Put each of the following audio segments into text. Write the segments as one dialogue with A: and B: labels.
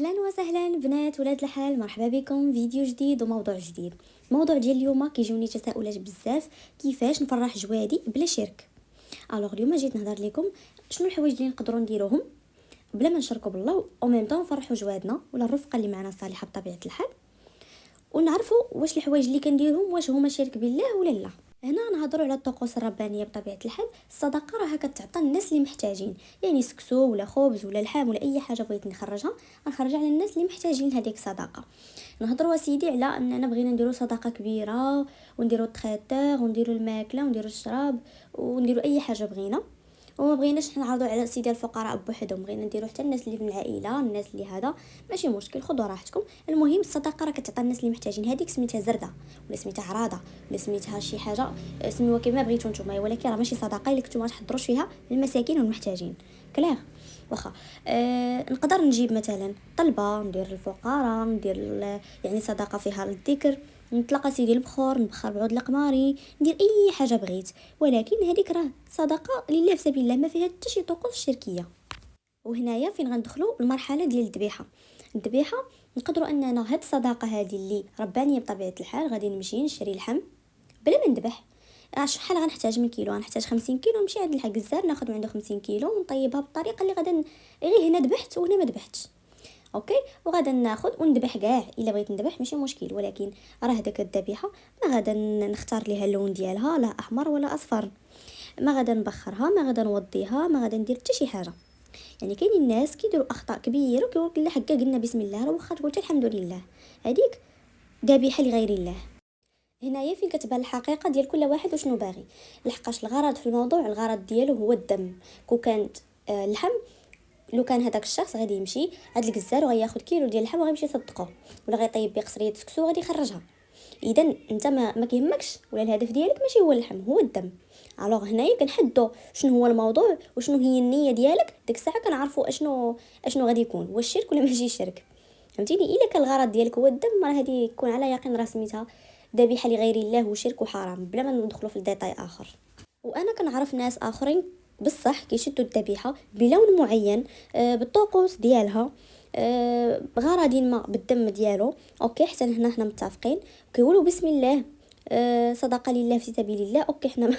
A: اهلا وسهلا بنات ولاد الحال، مرحبا بكم فيديو جديد وموضوع جديد. الموضوع ديال اليوم كيجوني تساؤلات بزاف، كيفاش نفرح جوادي بلا شرك. الوغ اليوم جيت نهضر لكم شنو الحوايج اللي نقدروا نديروهم بلا ما نشركوا بالله او ميم طون نفرحوا جوادنا ولا الرفقه اللي معنا الصالحه بطبيعه الحال، ونعرفوا واش الحوايج اللي كنديرهم واش هما شرك بالله ولا لا. هنا نهضروا على الطقوس الربانيه بطبيعه الحال. الصدقه راها كتعطى الناس اللي محتاجين، يعني سكسو ولا خبز ولا لحم ولا اي حاجه بغيت نخرجها على الناس اللي محتاجين هذيك الصدقه. نهضروا سيدي على اننا بغينا نديروا صدقه كبيره ونديروا التخيطور ونديروا الماكله ونديروا الشراب ونديروا اي حاجه بغينا، وما بغيناش نعرضوا على سيدي الفقراء بوحدهم، بغينا نديروا حتى الناس اللي في العائله، الناس اللي هذا ماشي مشكل، خذوا راحتكم. المهم الصدقه راه كتعطى الناس اللي محتاجين، هذيك سميتها زرده ولا سميتها عراضه ولا سميتها شي حاجه، سميوها كما بغيتو نتوما، ولكن راه ماشي صدقه اللي نتوما تحضروش فيها المساكين والمحتاجين. كلاه واخا نقدر نجيب مثلا طلبه ندير للفقراء، ندير يعني صدقه فيها الذكر، نطلق سيدي البخور، نبخر بعود القماري، ندير اي حاجه بغيت، ولكن هذيك راه صدقه لله في سبيل الله، ما فيها حتى شي طقوس شركيه. وهنايا فين غندخلوا المرحله ديال الذبيحه. نقدروا اننا هاد الصدقه هذه اللي ربانيه بطبيعه الحال، غادي نمشي نشري اللحم بلا ما نذبح. شحال غنحتاج من كيلو؟ غنحتاج 50 كيلو، نمشي عند الحاج الزار ناخذ عنده 50 كيلو ونطيبها بالطريقه اللي غدا غير هنا ذبحت وهنا ما ذبحتش. اوكي، وغادا ناخذ ونذبح كاع الا بغيت نذبح ماشي مشكل، ولكن راه داك الذبيحه ما غادا نختار ليها اللون ديالها لا احمر ولا اصفر، ما غادا نبخرها، ما غادا نوضيها، ما غادا ندير حتى شي حاجه. يعني كاينين الناس كيديروا اخطاء كبيره وكيقول لا حكا قلنا بسم الله، راه واخا قلت الحمد لله، هذيك ذبيحه لغير الله. هنايا فين كتبان الحقيقه ديال كل واحد وشنو باغي، لحقاش الغرض في الموضوع الغرض ديالو هو الدم. كو كانت اللحم، لو كان هذاك الشخص غادي يمشي عند الجزار وغياخذ كيلو ديال اللحم وغيمشي يصدقه، ولا غيطيب بقصريه سكسو وغادي يخرجها، اذا انت ما كيهمكش، ولا الهدف ديالك ماشي هو اللحم، هو الدم. الوغ هنايا كنحددوا شنو هو الموضوع وشنو هي النيه ديالك، ديك الساعه كنعرفوا اشنو غادي يكون، واش شرك ولا ماشي شرك. فهمتيني؟ الا كان الغرض ديالك هو الدم، راه هذه يكون على يقين راه سميتها ذبيحه لغير الله وشرك وحرام، بلا ما ندخلوا في الديتاي اخر. وانا كنعرف ناس اخرين بصح كيشدوا الذبيحه بلون معين، بالطقوس ديالها، بغرض ما بالدم ديالو. اوكي، حتى هنا حنا متفقين، كيقولوا بسم الله، صدقه لله في سبيل الله. اوكي، حنا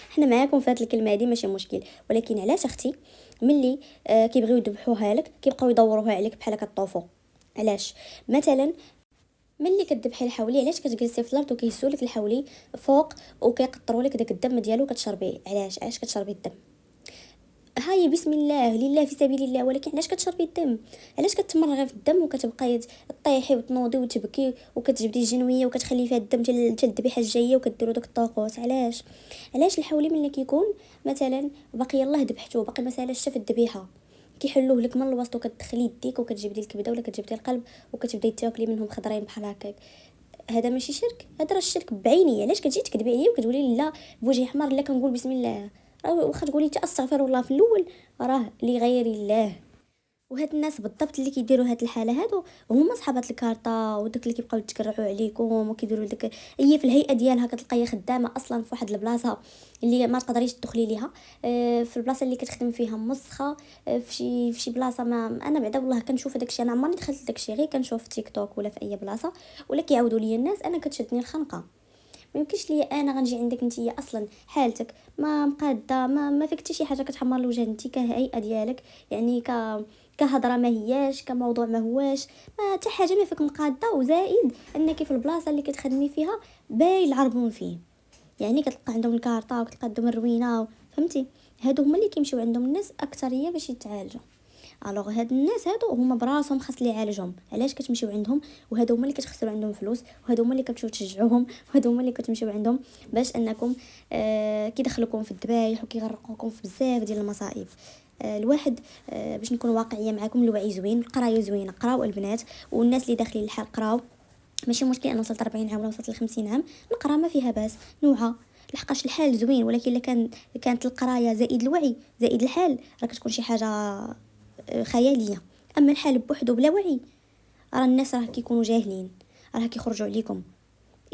A: حنا معاكم في هذه الكلمه هذه ماشي مشكل، ولكن علاش اختي ملي كيبغيو يذبحوها لك كيبقاو يدوروها عليك بحال كطوفو؟ علاش؟ مثلا ملي كتذبحي الحولي، علاش كتجلسي في الارض وكيهزوا لك الحولي فوق وكيقطروا لك داك الدم ديالو كتشربيه؟ علاش كتشربي الدم؟ هاي بسم الله لله في سبيل الله، ولكن علاش كتشربي الدم؟ علاش كتمرغي في الدم وكتبقاي تطيحي وتنوضي وتبكي وكتجبدي الجنويه وكتخلي فيها الدم حتى الذبيحه الجايه وكديروا داك الطقوس؟ علاش الحولي ملي كيكون مثلا باقي يلاه ذبحتو باقي ما سالش في الذبيحه، كيحلوه لك من الوسط وكتدخلي يديك وكتجبدي الكبده ولا كتجبدي القلب وكتبداي تاكلي منهم خضرين بحال هكاك، هذا ماشي شرك؟ هذا راه الشرك بعينيه. علاش كتجي تكذبي عليا وكتقولي لي لا بوجهي احمر لا كنقول بسم الله؟ واخا تقولي حتى استغفر الله في الاول، راه لغير الله. وهاد الناس بالضبط اللي كيديروا هاد الحاله هادو هما صحابات الكارطه، ودوك اللي كيبقاو يتكرعوا عليكم وكيديروا داك، هي في الهيئه ديالها كتلقاي خدامه اصلا في واحد البلاصه اللي ما تقدريش تدخلي ليها، في البلاصه اللي كتخدم فيها مسخه، في شي بلاصه ما انا بعدا والله كنشوف داكشي، انا عمرني دخلت داكشي، غير كنشوف في تيك توك ولا في اي بلاصه، ولا كيعاودوا لي الناس انا كتشدني الخنقه. ما يمكنش ليا انا غنجي عندك نتيا اصلا حالتك ما مقاده، ما فيك حتى شي حاجه كتحمر الوجه، انت كهيئه ديالك يعني كهضره ما هياش، كموضوع ما هواش، ما حتى حاجه ما فيك مقاده، وزائد انك في البلاصه اللي كتخدمي فيها باين العربون فيه، يعني كتلقى عندهم الكارطه وكتلقى عندهم الروينه، فهمتي؟ هادو هما اللي كيمشيو عندهم الناس اكثريه باش يتعالجوا. الوغ هاد الناس هادو هما براسهم خاص لي يعالجهم، علاش كتمشيو عندهم؟ وهادو هما اللي كتخسروا عندهم فلوس، وهادو هما اللي كتمشيو تشجعوهم، وهادو هما اللي كتمشيو عندهم باش انكم كيدخلوكم في الذبايح وكيغرقوكم في بزاف ديال المصائب. الواحد باش نكون واقعيه معكم، الوعي زوين، القرايه زوينه، قراو البنات، والناس اللي داخلين الحال قراو، ماشي مشكل انا وصلت 40 عام ولا وصلت ل 50 عام نقرا، ما فيها باس، نوعه لحقاش الحال زوين، ولكن الا كانت القرايه زائد الوعي زائد الحال راه كتكون شي حاجه خياليه. اما الحال بوحدو بلا وعي، راه الناس راه كيكونوا جاهلين، راه كيخرجوا عليكم.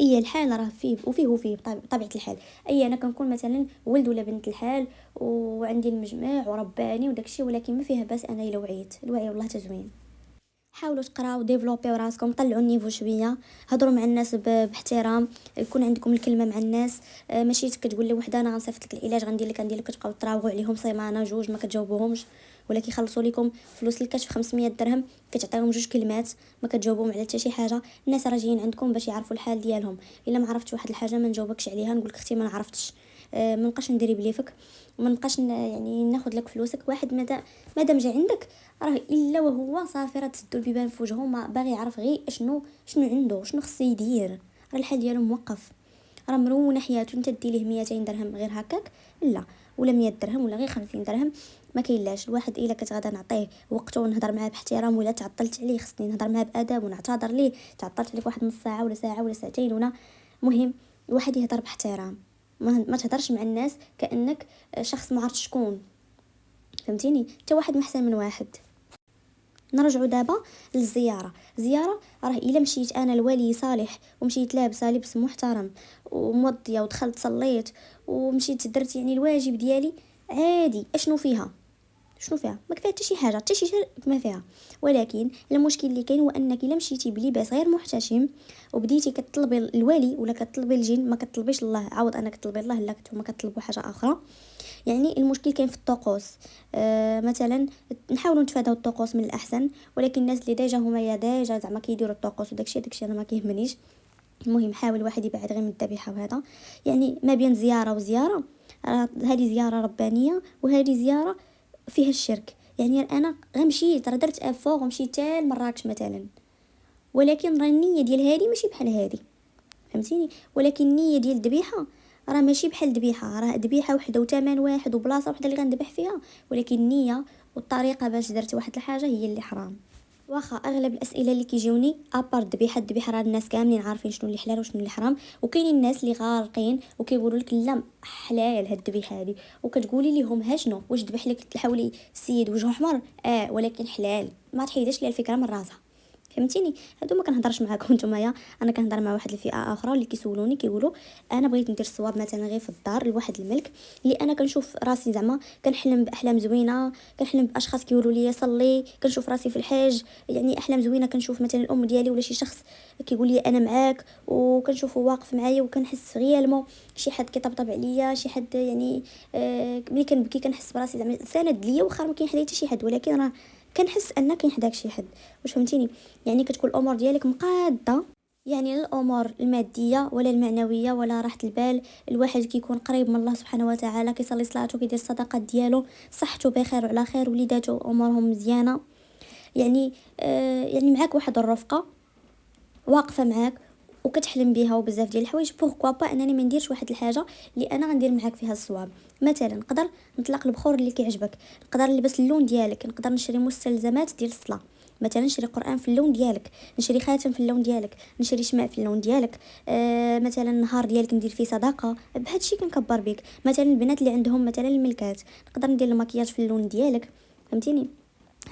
A: اي الحال راه فيه وفيه بطبيعه الحال. اي انا كنكون مثلا ولد ولا بنت الحال وعندي المجمع ورباني وداكشي، ولكن ما فيها باس انا الا وعيت، الوعي والله تزوين. حاولوا تقراو ديفلوبيو راسكم، طلعوا النيفو شويه، هضروا مع الناس باحترام، يكون عندكم الكلمه مع الناس. ماشي كتقول لوحده انا غنصيفط لك العلاج غندير لك كتبقاو تراوغوا عليهم سيمانه جوج ما كتجاوبوهمش، ولا كيخلصوا لكم فلوس الكشف 500 درهم كتعطيهم جوج كلمات ما كتجاوبهم على حتى شي حاجه. الناس راه جايين عندكم باش يعرفوا الحال ديالهم. الا ما عرفتش واحد الحاجه ما نجاوبكش عليها، نقول لك اختي ما عرفتش، ما نبقاش نديري بليفك، وما نبقاش يعني ناخذ لك فلوسك. واحد مادام جا عندك راه الا وهو صافي راه تسدوا البيبان في وجهه، ما باغي يعرف غير شنو عنده، شنو خصو يدير، راه الحال ديالو موقف، راه مرونه حياته. انت دي ليه 200 درهم غير هكاك لا، ولا 100 درهم ولا غير 50 درهم ما كاينلاش. الواحد الا كتغدا نعطيه وقته ونهضر معاه باحترام، ولا تعطلت عليه خصني نهضر معاه بادب ونعتذر ليه، تعطلت عليك واحد نص ساعه ولا ساعه ولا ساعتين ولا، مهم الواحد يهضر باحترام، ما تهضرش مع الناس كانك شخص ما عرفت شكون، فهمتيني؟ حتى واحد ما احسن من واحد. نرجعوا دابا للزياره. زياره راه الا مشيت انا الولي صالح ومشيت لابسه لبس محترم وموضيه ودخلت صليت ومشيت درت يعني الواجب ديالي عادي، اشنو فيها؟ شنو فيها؟ ما كفاها حتى شي حاجه، حتى شي شيء ما فيها. ولكن المشكل اللي كاين هو انك الا مشيتي بلباس غير محتشم وبديتي كتطلبي الولي ولا كتطلبي الجن، ما كتطلبيش الله، عوض انك تطلبي الله لا كنتو ما كتطلبوا حاجه اخرى. يعني المشكل كاين في الطقوس. مثلا نحاولوا نتفاداو الطقوس من الاحسن، ولكن الناس اللي ديجا هما يا ديجا زعما كيديروا الطقوس وداكشي انا ما كيهمنيش. المهم حاول الواحد يبعد غير من الذبيحه وهذا. يعني ما بين زياره وزياره، هذه زياره ربانيه وهذه زياره فيها الشرك. يعني انا غمشيت راه درت افور ومشيت حتى لمراكش مثلا، ولكن راه النيه ديال هذه ماشي بحال هذه، فهمتيني؟ ولكن النيه ديال الذبيحه راه ماشي بحال الذبيحه، راه ذبيحه وحده وثمن واحد وبلاصه وحده اللي غنذبح فيها، ولكن النيه والطريقه باش درت واحد الحاجه هي اللي حرام. واخا اغلب الاسئله اللي كيجوني ابار الذبيحه راه الناس كاملين عارفين شنو اللي حلال وشنو اللي حرام، وكاينين الناس اللي غارقين وكيقولوا لك لا حلال هاد الذبيحه هذه، وكتقولي لهم ها شنو واش ذبح لك تحولي السيد وجهه احمر ولكن حلال، ما تحيدش لي الفكره من راسها، فهمتيني؟ هادو ما كنهضرش معاكم نتوما، انا كنهضر مع واحد الفئه اخرى اللي كيسولوني كيقولوا انا بغيت ندير الصواب مثلا غير في الدار لواحد الملك اللي انا كنشوف راسي زعما كنحلم باحلام زوينه، كنحلم باشخاص كيقولوا لي صلي، كنشوف راسي في الحاج، يعني احلام زوينه، كنشوف مثلا الام ديالي ولا شي شخص كيقول لي انا معاك، وكنشوفه واقف معايا وكنحس غيالمو شي حد كيطبطب عليا، شي حد يعني ملي كنبكي كنحس براسي زعما ساند ليا واخا ما كاين حدايا حتى شي حد، ولكن راه كنحس ان كاين حداك شي حد، واش فهمتيني؟ يعني كتكون الامور ديالك مقاده، يعني لا الامور الماديه ولا المعنويه ولا راحه البال، الواحد كيكون قريب من الله سبحانه وتعالى، كيصلي صلاته كيدير الصدقات ديالو، صحته بخير وعلى خير، وليداته امورهم مزيانه، يعني يعني معاك واحد الرفقه واقفه معاك وكتحلم بها وبزاف ديال الحوايج، بوركوا با انني ما نديرش واحد الحاجه اللي انا غندير معاك فيها الصواب. مثلا نقدر نطلق البخور اللي كيعجبك، نقدر نلبس اللون ديالك، نقدر نشري مستلزمات ديال الصلاه، مثلا نشري قران في اللون ديالك، نشري خاتم في اللون ديالك، نشري شمع في اللون ديالك. مثلا النهار ديالك ندير فيه صدقه، بهذا الشيء كنكبر بك. مثلا البنات اللي عندهم مثلا الملكات نقدر ندير المكياج في اللون ديالك، فهمتيني؟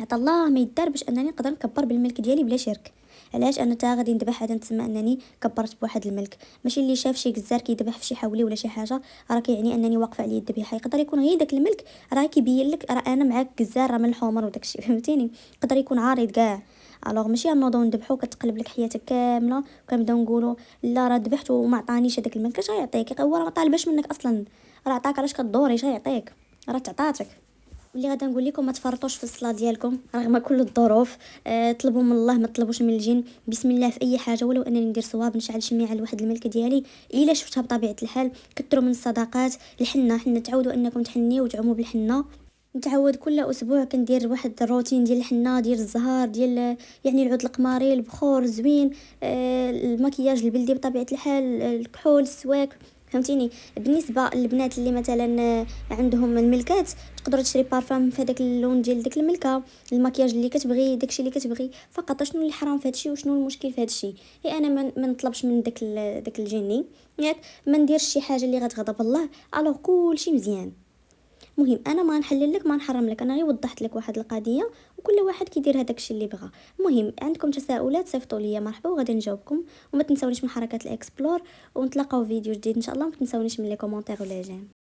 A: عطا الله ما يدار باش انني نقدر نكبر بالملك ديالي بلا شرك. علاش انا تا غادي نذبح هذا نتسمى انني كبرت بواحد الملك، ماشي اللي شاف شي جزار كيذبح في شي حولي ولا شي حاجه راه كيعني انني واقفه عليه الذبيحه، يقدر يكون غير داك الملك راه كيبين لك راه انا معاك جزار راه من الحمر وداكشي، فهمتيني؟ يقدر يكون عارض كاع. الوغ ماشي نوضو نذبحو كتقلب لك حياتك كامله وكنبداو نقولوا لا راه ذبحت وما عطانيش هذاك الملك، اش غيعطيك؟ هو راه ما طالباش منك اصلا، راه عطاك علاش كدوري، اش غيعطيك؟ راه تعطاتك. واللي غادا نقول لكم ما تفرطوش في الصلاه ديالكم رغم كل الظروف. طلبوا من الله ما تطلبوش من الجن، بسم الله في اي حاجه، ولو انني ندير صواب نشعل شميعه لواحد الملك ديالي الا شفتها بطبيعه الحال. كثروا من الصدقات، الحنه تعودوا انكم تحنيوا وتعوموا بالحنه. نتعود كل اسبوع كندير واحد الروتين ديال الحنه، ديال الزهر، ديال يعني العود القماري، البخور الزوين، المكياج البلدي بطبيعه الحال، الكحول، السواك، فهمتيني؟ بالنسبه للبنات اللي مثلا عندهم الملكات تقدر تشري بارفان في هذاك اللون ديال ديك الملكه، المكياج اللي كتبغي، داكشي اللي كتبغي. فقط شنو اللي حرام في هادشي وشنو المشكل في هادشي؟ انا ما نطلبش من داك الجني ياك، ما نديرش شي حاجه اللي غتغضب الله، الوغ كلشي مزيان. مهم انا ما نحلل لك ما نحرم لك، انا غير وضحت لك واحد القضيه وكل واحد كيدير هذاك الشيء اللي بغى. المهم عندكم تساؤلات صيفطوا لي مرحبا وغادي نجاوبكم، وما تنسونيش من حركات الاكسبلور، ونتلاقاو في فيديو جديد ان شاء الله. ما تنسونيش من لي كومونتير ولا جيم.